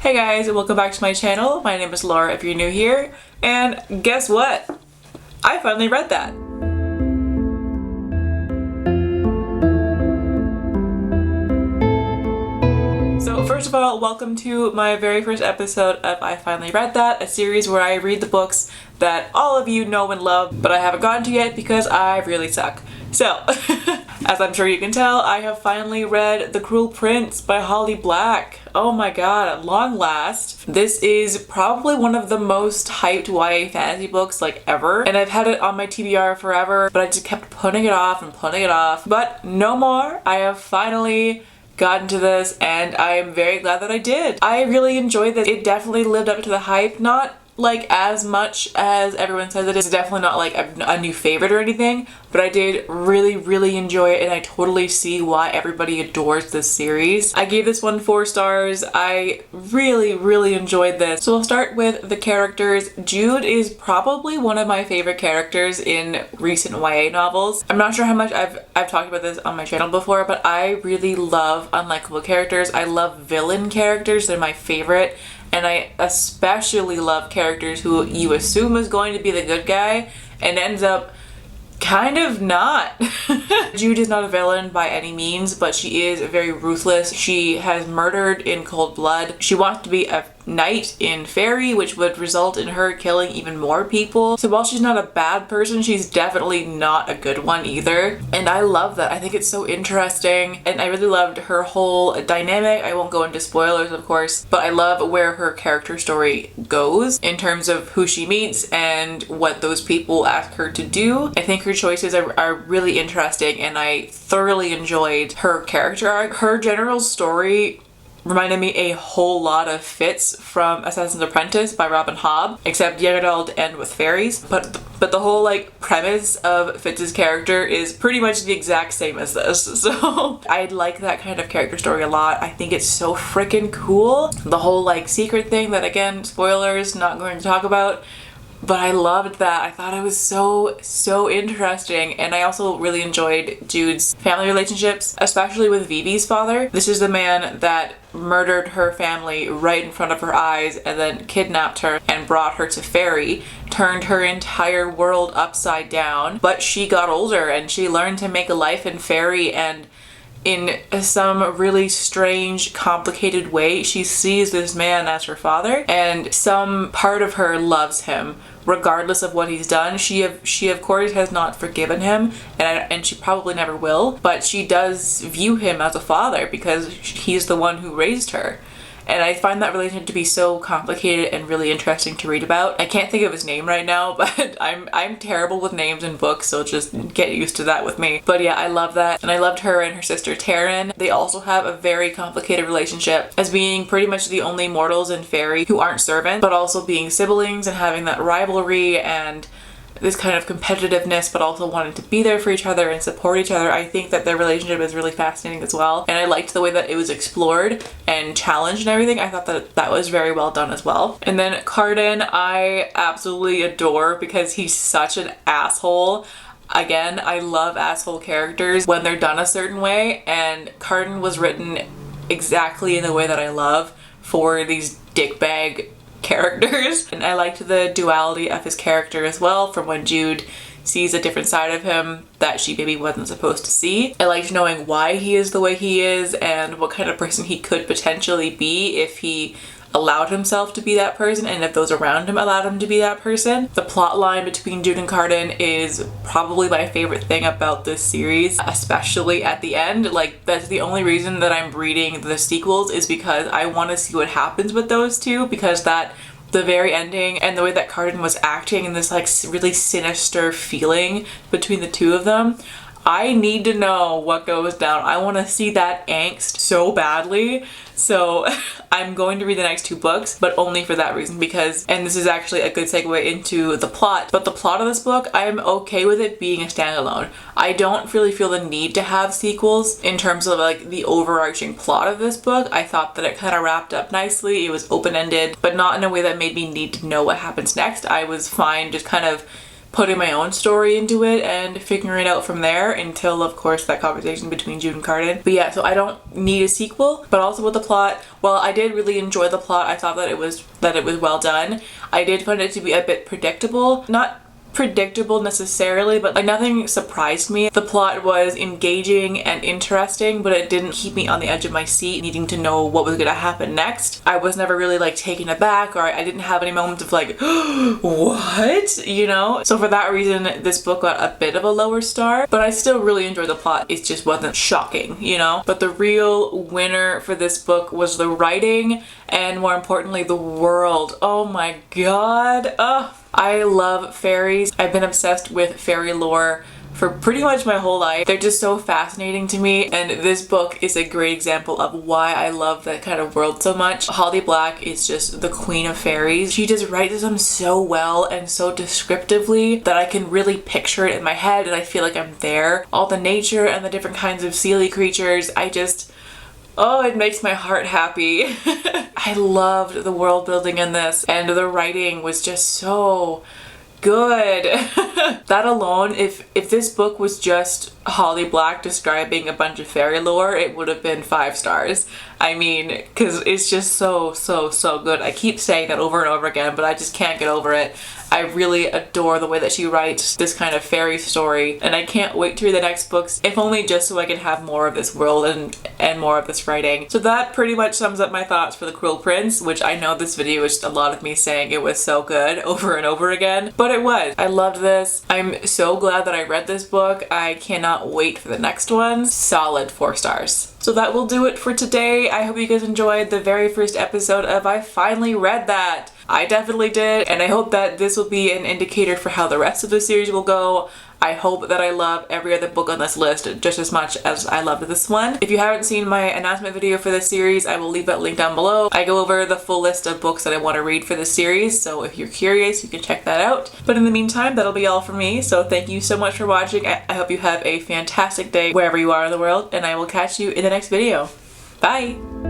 Hey guys, welcome back to my channel. My name is Laura if you're new here, and guess what? I finally read that. So first of all, welcome to my very first episode of I Finally Read That, a series where I read the books that all of you know and love, but I haven't gotten to yet because I really suck. So, as I'm sure you can tell, I have finally read The Cruel Prince by Holly Black. Oh my god, at long last. This is probably one of the most hyped YA fantasy books like ever, and I've had it on my TBR forever, but I just kept putting it off and putting it off. But no more, I have finally gotten to this, and I am very glad that I did. I really enjoyed this. It definitely lived up to the hype, not like as much as everyone says it is. It's definitely not like a new favorite or anything, but I did really enjoy it, and I totally see why everybody adores this series. I gave this one 4 stars. I really enjoyed this. So I'll start with the characters. Jude is probably one of my favorite characters in recent YA novels. I'm not sure how much I've talked about this on my channel before, but I really love unlikable characters. I love villain characters. They're my favorite. And I especially love characters who you assume is going to be the good guy and ends up kind of not. Jude is not a villain by any means, but she is very ruthless. She has murdered in cold blood. She wants to be a knight in fairy, which would result in her killing even more people. So while she's not a bad person, she's definitely not a good one either. And I love that. I think it's so interesting, and I really loved her whole dynamic. I won't go into spoilers, of course, but I love where her character story goes in terms of who she meets and what those people ask her to do. I think her choices are really interesting, and I thoroughly enjoyed her character arc. Her general story reminded me a whole lot of Fitz from Assassin's Apprentice by Hobb, except young adult and with fairies. But the whole like premise of Fitz's character is pretty much the exact same as this. So I like that kind of character story a lot. I think it's so freaking cool. The whole like secret thing that, again, spoilers, not going to talk about. But I loved that. I thought it was so interesting, and I also really enjoyed Jude's family relationships, especially with Vivi's father. This is the man that murdered her family right in front of her eyes and then kidnapped her and brought her to Fairy, turned her entire world upside down. But she got older and she learned to make a life in Fairy, and in some really strange, complicated way, she sees this man as her father, and some part of her loves him regardless of what he's done. She of course has not forgiven him, and she probably never will, but she does view him as a father because he's the one who raised her. And I find that relationship to be so complicated and really interesting to read about. I can't think of his name right now, but I'm terrible with names in books, so just get used to that with me. But yeah, I love that. And I loved her and her sister Taryn. They also have a very complicated relationship as being pretty much the only mortals in Fairy who aren't servants, but also being siblings and having that rivalry and this kind of competitiveness, but also wanting to be there for each other and support each other. I think that their relationship is really fascinating as well, and I liked the way that it was explored and challenged and everything. I thought that was very well done as well. And then Cardan, I absolutely adore because he's such an asshole. Again, I love asshole characters when they're done a certain way, and Cardan was written exactly in the way that I love for these dickbag characters. And I liked the duality of his character as well, from when Jude sees a different side of him that she maybe wasn't supposed to see. I liked knowing why he is the way he is and what kind of person he could potentially be if he allowed himself to be that person, and if those around him allowed him to be that person. The plot line between Jude and Cardan is probably my favorite thing about this series, especially at the end. Like, that's the only reason that I'm reading the sequels, is because I want to see what happens with those two, because the very ending and the way that Cardan was acting and this like really sinister feeling between the two of them, I need to know what goes down. I want to see that angst so badly. So I'm going to read the next 2 books, but only for that reason, because, and this is actually a good segue into the plot, but the plot of this book, I'm okay with it being a standalone. I don't really feel the need to have sequels in terms of like the overarching plot of this book. I thought that it kind of wrapped up nicely. It was open-ended, but not in a way that made me need to know what happens next. I was fine just kind of putting my own story into it and figuring it out from there until, of course, that conversation between Jude and Carden. But yeah, so I don't need a sequel. But also with the plot, while I did really enjoy the plot, I thought that it was well done. I did find it to be a bit predictable. Not predictable necessarily, but like nothing surprised me. The plot was engaging and interesting, but it didn't keep me on the edge of my seat needing to know what was gonna happen next. I was never really like taken aback, or I didn't have any moments of like what, you know? So for that reason, this book got a bit of a lower star, but I still really enjoyed the plot. It just wasn't shocking, you know? But the real winner for this book was the writing, and more importantly, the world. Oh my god. I love fairies. I've been obsessed with fairy lore for pretty much my whole life. They're just so fascinating to me, and this book is a great example of why I love that kind of world so much. Holly Black is just the queen of fairies. She just writes them so well and so descriptively that I can really picture it in my head and I feel like I'm there. All the nature and the different kinds of sealy creatures, oh, it makes my heart happy. I loved the world building in this, and the writing was just so good. That alone, if this book was just Holly Black describing a bunch of fairy lore, it would have been 5 stars. I mean, because it's just so good. I keep saying that over and over again, but I just can't get over it. I really adore the way that she writes this kind of fairy story, and I can't wait to read the next books, if only just so I can have more of this world and more of this writing. So that pretty much sums up my thoughts for The Cruel Prince, which I know this video is just a lot of me saying it was so good over and over again, but it was. I loved this. I'm so glad that I read this book. I cannot wait for the next one. Solid 4 stars. So that will do it for today. I hope you guys enjoyed the very first episode of I Finally Read That. I definitely did, and I hope that this will be an indicator for how the rest of the series will go. I hope that I love every other book on this list just as much as I loved this one. If you haven't seen my announcement video for this series, I will leave that link down below. I go over the full list of books that I want to read for this series, so if you're curious, you can check that out. But in the meantime, that'll be all from me, so thank you so much for watching. I hope you have a fantastic day wherever you are in the world, and I will catch you in the next video. Bye!